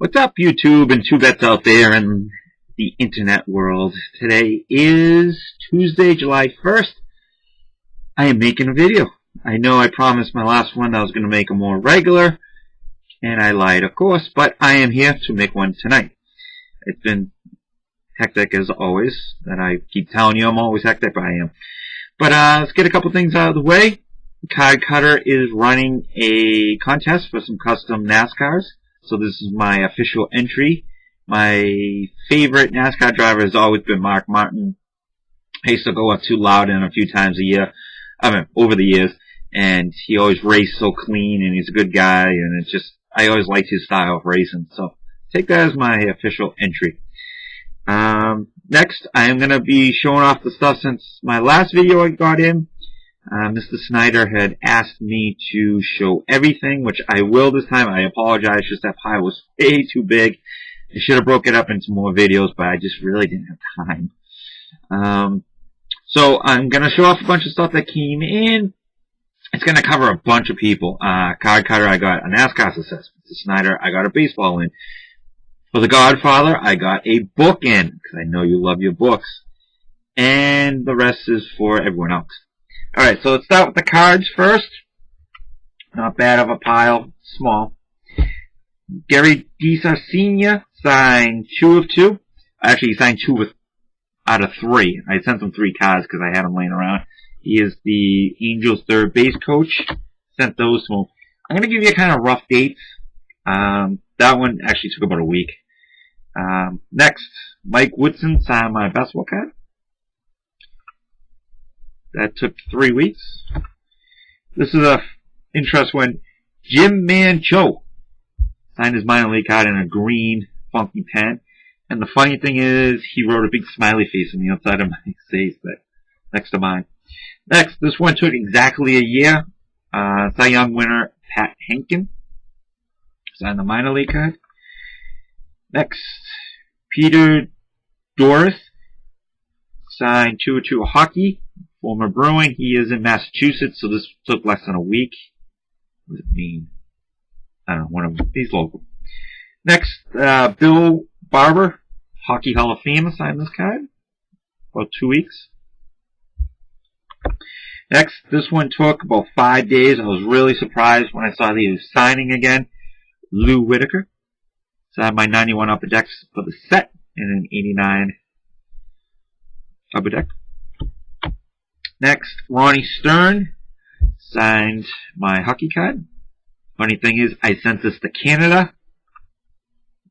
What's up, YouTube and 2Vets out there in the internet world? Today is Tuesday, July 1st. I am making a video. I know I promised my last one I was going to make a more regular, and I lied, of course, but I am here to make one tonight. It's been hectic as always, and I keep telling you I'm always hectic, but I am. But let's get a couple things out of the way. Card Cutter is running a contest for some custom NASCARs. So this is my official entry. My favorite NASCAR driver has always been Mark Martin. I used to go up to Loudon a few times a year, over the years, and he always raced so clean, and he's a good guy, and it's just, I always liked his style of racing. So take that as my official entry. Next, I am going to be showing off the stuff since my last video I got in. Mr. Snyder had asked me to show everything, which I will this time. I apologize, just that pile was way too big. I should have broke it up into more videos, but I just really didn't have time. So I'm going to show off a bunch of stuff that came in. It's going to cover a bunch of people. Card Cutter, I got a NASCAR success. Mr. Snyder, I got a baseball in. For The Godfather, I got a book in, because I know you love your books. And the rest is for everyone else. Alright, so let's start with the cards first. Not bad of a pile. Small. Gary DeSar Sr. signed 2 of 2. Actually, he signed 2 out of 3. I sent him 3 cards because I had them laying around. He is the Angels' third base coach. Sent those to him. I'm going to give you kind of rough dates. That one actually took about a week. Next, Mike Woodson signed my basketball card. That took 3 weeks. This is a interest when Jim Mancho signed his minor league card in a green funky pen. And the funny thing is, he wrote a big smiley face on the outside of my face next to mine. Next, this one took exactly a year. Cy Young winner Pat Henkin signed the minor league card. Next, Peter Doris signed 2 of 2 hockey. Former Bruin. He is in Massachusetts, so this took less than a week. What does it mean? I don't know. One of them. He's local. Next, Bill Barber, Hockey Hall of Fame, signed this card. About 2 weeks. Next, this one took about 5 days. I was really surprised when I saw that he was signing again. Lou Whitaker signed my 91 Upper Decks for the set and an 89 Upper Deck. Next, Ronnie Stern signed my hockey card. Funny thing is, I sent this to Canada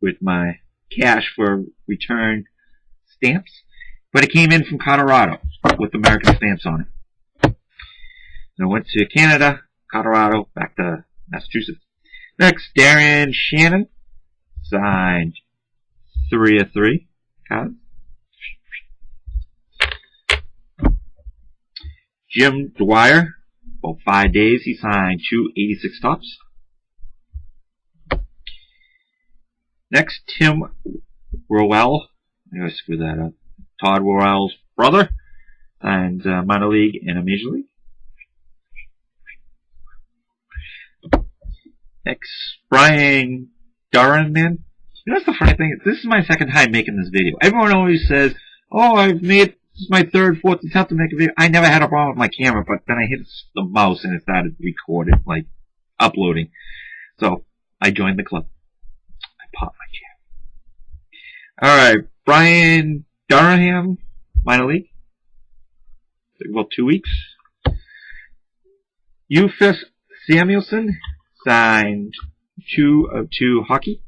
with my cash for return stamps, but it came in from Colorado with American stamps on it. So I went to Canada, Colorado, back to Massachusetts. Next, Darren Shannon signed 3 of 3 cards. Jim Dwyer, about 5 days, he signed 2 86 tops. Next, Tim Rowell, I always screw that up. Todd Rowell's brother, signed minor league and a major league. Next, Brian Durham. You know what's the funny thing? This is my second time making this video. Everyone always says, oh, I've made this is my 3rd, 4th attempt to make a video. I never had a problem with my camera, but then I hit the mouse and it started recording, like uploading. So I joined the club. I popped my chair. Alright, Brian Durham, minor league. Took about 2 weeks. Eufus Samuelson signed 2 of 2 hockey.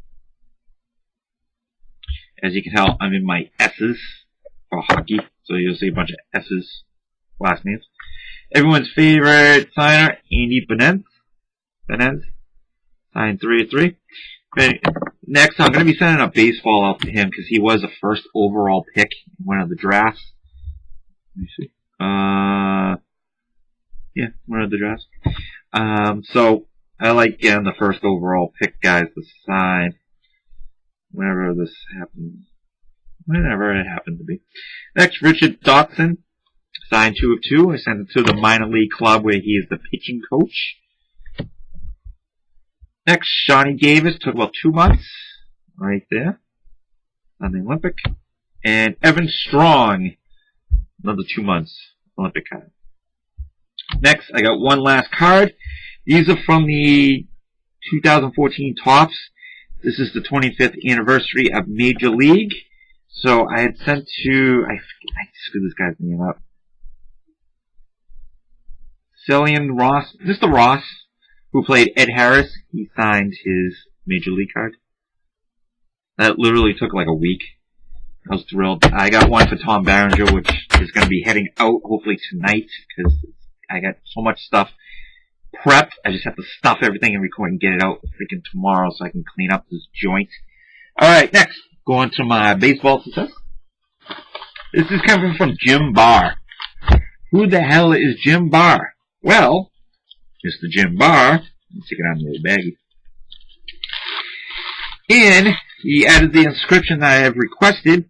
As you can tell, I'm in my S's for hockey. So you'll see a bunch of S's, last names. Everyone's favorite signer, Andy Benez, signed 3 of 3. Next, I'm going to be sending a baseball out to him because he was the first overall pick in one of the drafts. Let me see. Yeah, one of the drafts. So I like getting the first overall pick guys to sign whenever this happens. Whenever it happened to be. Next, Richard Dotson signed 2 of 2. I sent it to the minor league club where he is the pitching coach. Next, Shawnee Davis took about 2 months. right there on the Olympic. And Evan Strong, another 2 months Olympic card. Next, I got one last card. These are from the 2014 Topps. This is the 25th anniversary of Major League. So I had sent to, I screwed this guy's name up. Cillian Ross, Mr. Ross, who played Ed Harris. He signed his Major League card. That literally took like a week. I was thrilled. I got one for Tom Berenger, which is going to be heading out hopefully tonight because I got so much stuff prepped. I just have to stuff everything and record and get it out freaking tomorrow so I can clean up this joint. Alright, next. Going to my baseball success. This is coming from Jim Barr. Who the hell is Jim Barr? Well, Mr. Jim Barr. Let's take it out in a little baggie. And he added the inscription that I have requested.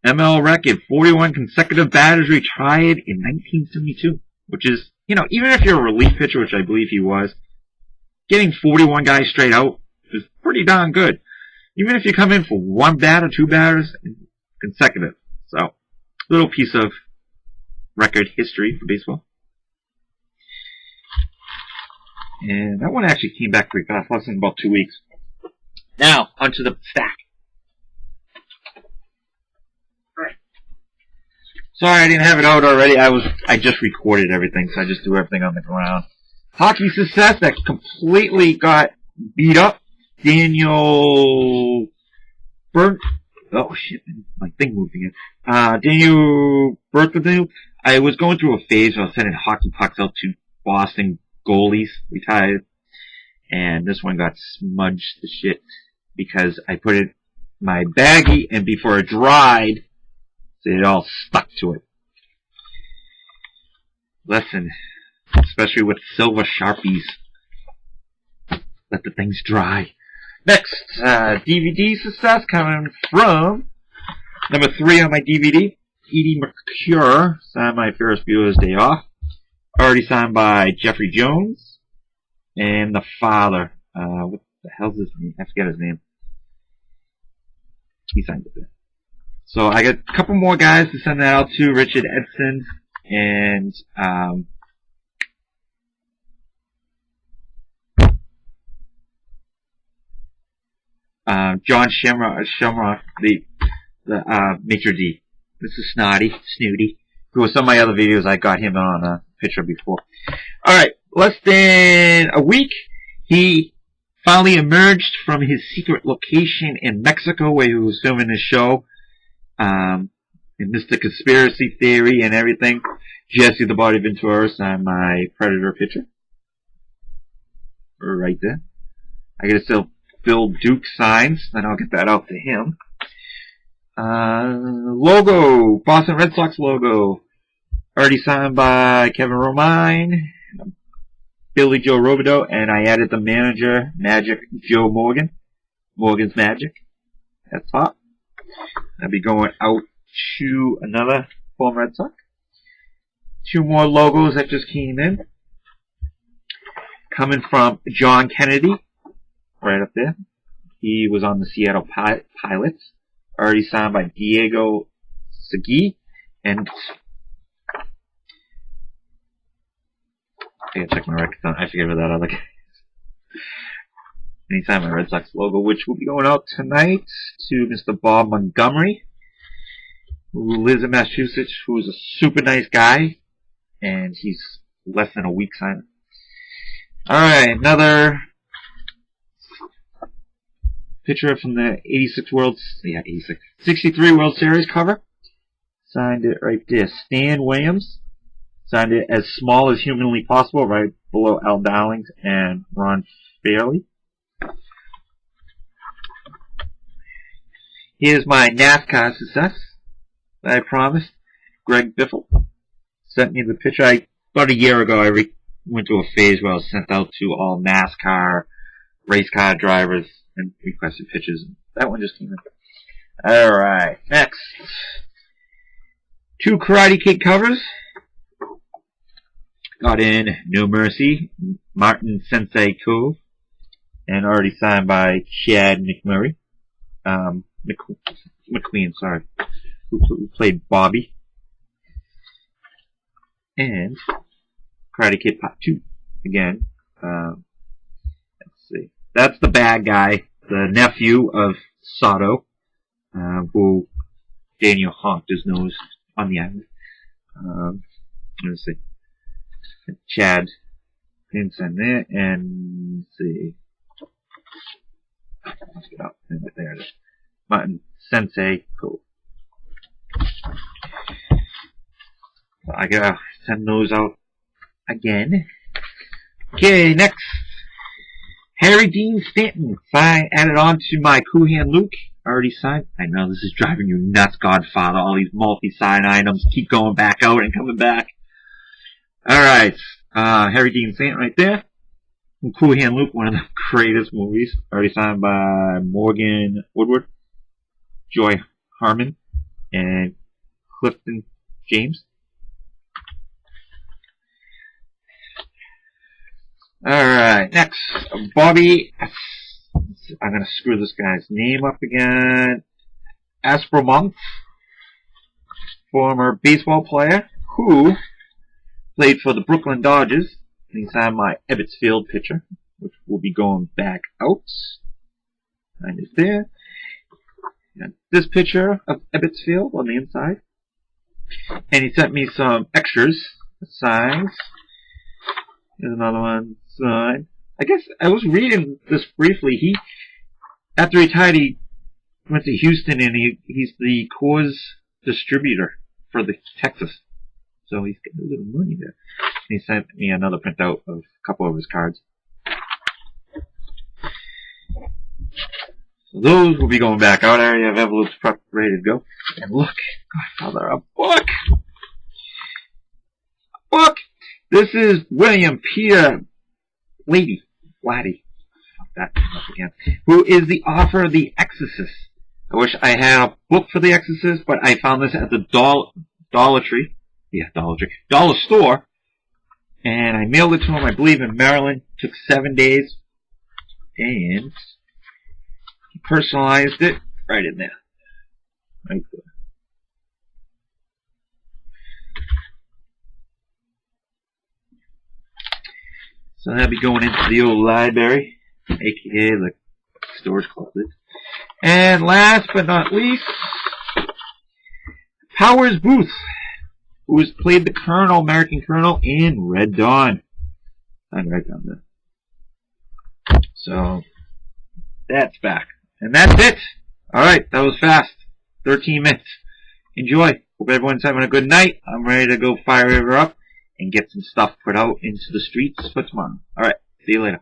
ML record, 41 consecutive batters retired in 1972. Which is, you know, even if you're a relief pitcher, which I believe he was, getting 41 guys straight out is pretty darn good. Even if you come in for one batter, two batters, consecutive. So, little piece of record history for baseball. And that one actually came back pretty fast, less than about 2 weeks. Now, onto the stack. Right. Sorry I didn't have it out already. I just recorded everything, so I just do everything on the ground. Hockey success that completely got beat up. Daniel Burt. Oh shit, my thing moved again. Daniel Berthaud. I was going through a phase where I was sending hockey pucks out to Boston goalies retired, and this one got smudged to shit because I put it in my baggie, and before it dried, it all stuck to it. Listen, especially with silver Sharpies, let the things dry. Next, DVD success coming from number 3 on my DVD, Edie McCure, signed my Ferris Bueller's Day Off. Already signed by Jeffrey Jones and the father. What the hell's his name? I forget his name. He signed it there. So I got a couple more guys to send that out to. Richard Edson and John Shamrock, the Maitre D. This is Snooty. Who was some of my other videos, I got him on a picture before. Alright, less than a week, he finally emerged from his secret location in Mexico where he was filming his show. And Mr. Conspiracy Theory and everything. Jesse the Body Ventura signed my Predator picture. Right there. I gotta still Bill Duke signs, then I'll get that out to him. Logo, Boston Red Sox logo. Already signed by Kevin Romine, Billy Joe Robideau, and I added the manager, Magic Joe Morgan. Morgan's Magic. At top. I'll be going out to another former Red Sox. 2 more logos that just came in. Coming from John Kennedy. Right up there. He was on the Seattle Pilots. Already signed by Diego Segui. And I gotta check my records on. I forget about that other guy. And he signed my Red Sox logo, which will be going out tonight to Mr. Bob Montgomery, who lives in Massachusetts, who is a super nice guy, and he's less than a week signing. Alright, another picture from the 63 World Series cover. Signed it right there. Stan Williams. Signed it as small as humanly possible, right below Al Dowlings and Ron Fairley. Here's my NASCAR success that I promised. Greg Biffle sent me the picture. About a year ago, I went through a phase where I was sent out to all NASCAR race car drivers and requested pictures. That one just came in. Alright, next. 2 Karate Kid covers. Got in No Mercy, Martin Sensei Cove, and already signed by Chad McMurray. McQueen, sorry, who played Bobby. And Karate Kid Part 2 again. Let's see. That's the bad guy, the nephew of Sato, who Daniel honked his nose on the island. Let's see. Chad Vincent there, and let's see. Let's get up. There it is. Martin Sensei, cool. So I gotta send those out again. Okay, next. Harry Dean Stanton. Added on to my Kuhan Luke. Already signed. I know this is driving you nuts, Godfather. All these multi-sign items keep going back out and coming back. Alright. Harry Dean Stanton right there. Kuhan Luke, one of the greatest movies. Already signed by Morgan Woodward, Joy Harmon, and Clifton James. Alright, next, Bobby, I'm gonna screw this guy's name up again, Aspromont, former baseball player, who played for the Brooklyn Dodgers, and he signed my Ebbets Field pitcher, which will be going back out. And it's there. And this picture of Ebbets Field on the inside. And he sent me some extras, signs. Here's another one, sign. I guess I was reading this briefly. After he retired, he went to Houston, and he's the Coors distributor for the Texas. So he's got a little money there. And he sent me another printout of a couple of his cards. So those will be going back out. I already have envelopes prepped, ready to go. And look, Godfather, a book! A book! This is William Peter Blatty, that up again, who is the author of The Exorcist. I wish I had a book for The Exorcist, but I found this at the Dollar Store, and I mailed it to him, I believe, in Maryland. Took 7 days, and he personalized it right in there. Right there. So that'll be going into the old library, aka the storage closet. And last but not least, Powers Booth, who has played the Colonel, American Colonel, in Red Dawn. I'm right down there. So that's back. And that's it. Alright, that was fast. 13 minutes. Enjoy. Hope everyone's having a good night. I'm ready to go fire her up and get some stuff put out into the streets for tomorrow. Alright, see you later.